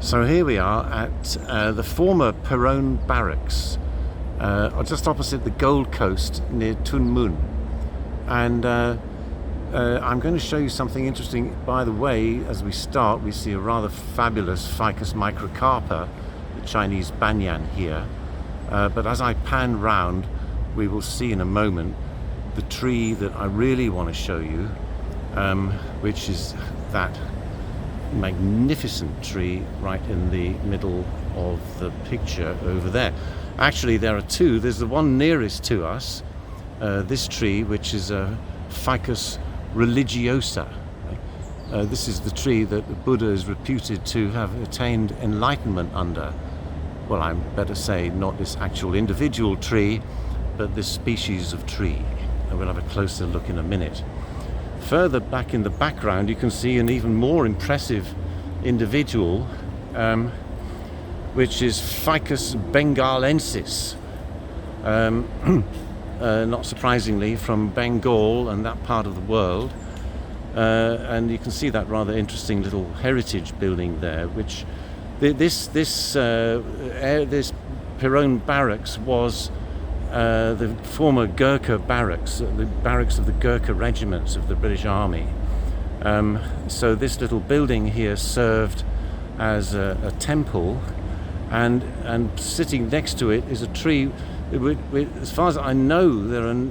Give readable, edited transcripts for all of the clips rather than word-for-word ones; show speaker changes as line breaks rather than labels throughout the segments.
So here we are at the former Tuen barracks, just opposite the Gold Coast near Tuen. And I'm going to show you something interesting. By the way, as we start, we see a rather fabulous Ficus microcarpa, the Chinese banyan here. But as I pan round, we will see in a moment the tree that I really want to show you, which is that magnificent tree right in the middle of the picture over there. Actually, there are two. There's the one nearest to us, this tree, which is a Ficus religiosa. This is the tree that the Buddha is reputed to have attained enlightenment under. Well, I better say not this actual individual tree, but this species of tree. And we'll have a closer look in a minute. Further back in the background, you can see an even more impressive individual, which is Ficus benghalensis. Not surprisingly, from Bengal and that part of the world. And you can see that rather interesting little heritage building there, which this Tuen barracks was the former Gurkha barracks, the barracks of the Gurkha regiments of the British Army. So this little building here served as a temple, and sitting next to it is a tree. As far as I know,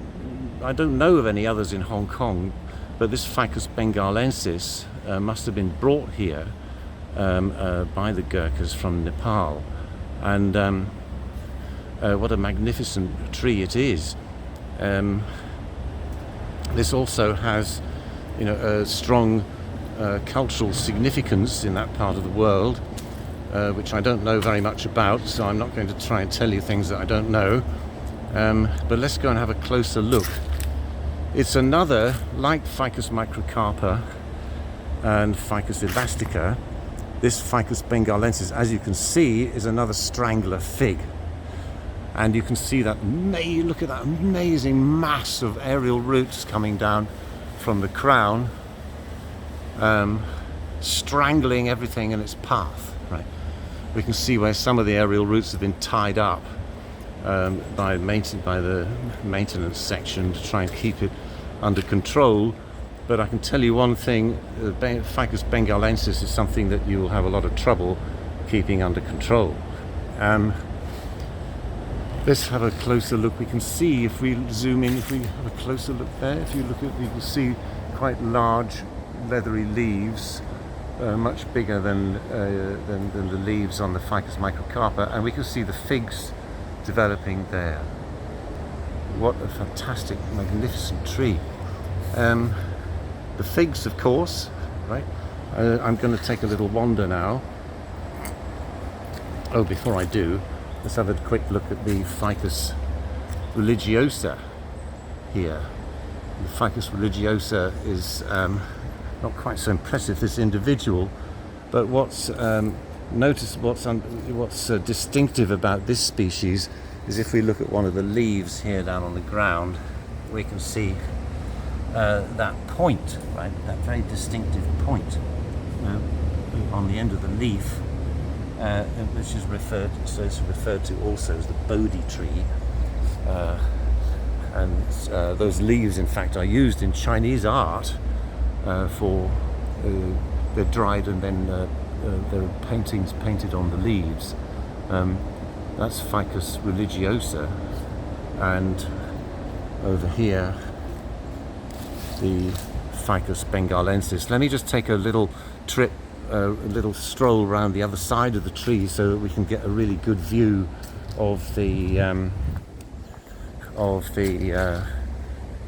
I don't know of any others in Hong Kong, but this Ficus benghalensis must have been brought here by the Gurkhas from Nepal. And what a magnificent tree it is. This also has, a strong cultural significance in that part of the world, which I don't know very much about, so I'm not going to try and tell you things that I don't know. But let's go and have a closer look. It's another, like Ficus microcarpa and Ficus elastica, this Ficus benghalensis, as you can see, is another strangler fig. And you can see that, look at that amazing mass of aerial roots coming down from the crown, strangling everything in its path. Right? We can see where some of the aerial roots have been tied up by the maintenance section to try and keep it under control. But I can tell you one thing, Ficus benghalensis is something that you will have a lot of trouble keeping under control. Let's have a closer look. We can see, if we zoom in, if we have a closer look there, if you look at, you can see quite large leathery leaves, much bigger than the leaves on the Ficus microcarpa, and we can see the figs developing there. What a fantastic, magnificent tree. The figs, of course, right? I'm going to take a little wander now. Oh, before I do, let's have a quick look at the Ficus religiosa here. The Ficus religiosa is not quite so impressive, this individual, but what's distinctive about this species is if we look at one of the leaves here down on the ground, we can see that point, right? That very distinctive point on the end of the leaf. Which is referred to also as the Bodhi tree, and those leaves, in fact, are used in Chinese art they're dried and then there are paintings painted on the leaves. That's Ficus religiosa, and over here the Ficus benghalensis. Let me just take a little trip, a little stroll around the other side of the tree so that we can get a really good view of the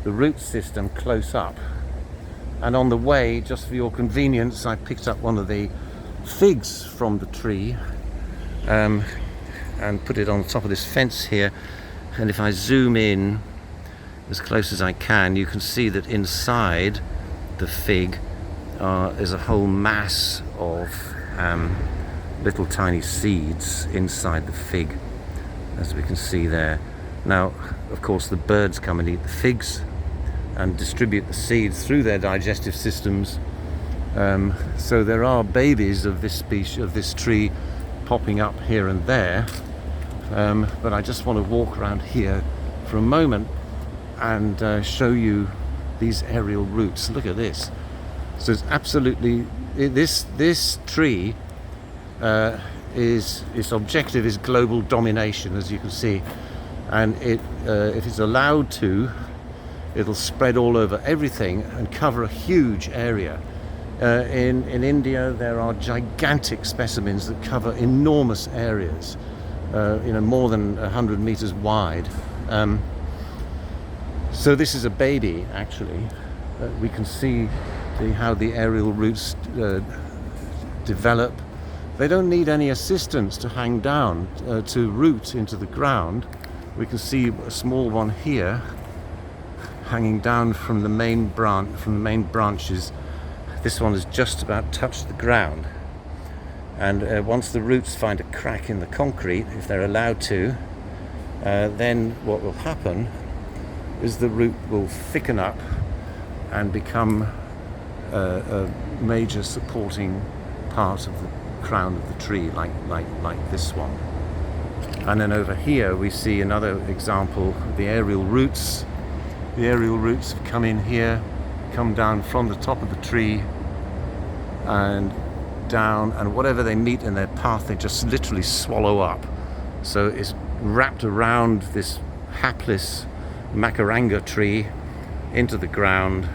root system close up. And on the way, just for your convenience, I picked up one of the figs from the tree and put it on top of this fence here. And if I zoom in as close as I can, you can see that inside the fig is a whole mass of little tiny seeds inside the fig, as we can see there. Now, of course, the birds come and eat the figs and distribute the seeds through their digestive systems So there are babies of this species, of this tree, popping up here and there. But I just want to walk around here for a moment and show you these aerial roots. Look at this. So it's absolutely, this tree its objective is global domination, as you can see, and if it's allowed to, it'll spread all over everything and cover a huge area. In India, there are gigantic specimens that cover enormous areas, more than 100 meters wide. So this is a baby, actually. We can see how the aerial roots develop. They don't need any assistance to hang down, to root into the ground. We can see a small one here, hanging down from the main branches. This one has just about touched the ground. And once the roots find a crack in the concrete, if they're allowed to, then what will happen is the root will thicken up and become a major supporting part of the crown of the tree, like this one. And then over here we see another example of the aerial roots. The aerial roots have come in here, come down from the top of the tree and down, and whatever they meet in their path they just literally swallow up. So it's wrapped around this hapless macaranga tree into the ground.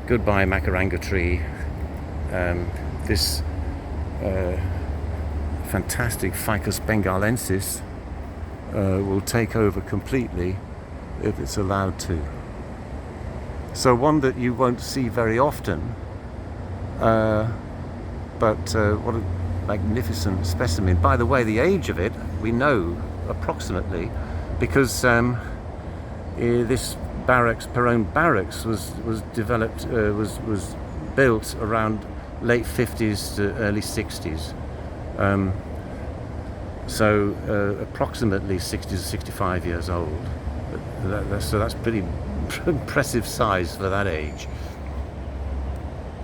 Goodbye, macaranga tree. This fantastic Ficus benghalensis will take over completely if it's allowed to. So one that you won't see very often, but what a magnificent specimen. By the way, the age of it we know approximately, because this barracks, Perone Barracks, was developed, was built around late 50s to early 60s. So approximately 60 to 65 years old. So that's pretty impressive size for that age.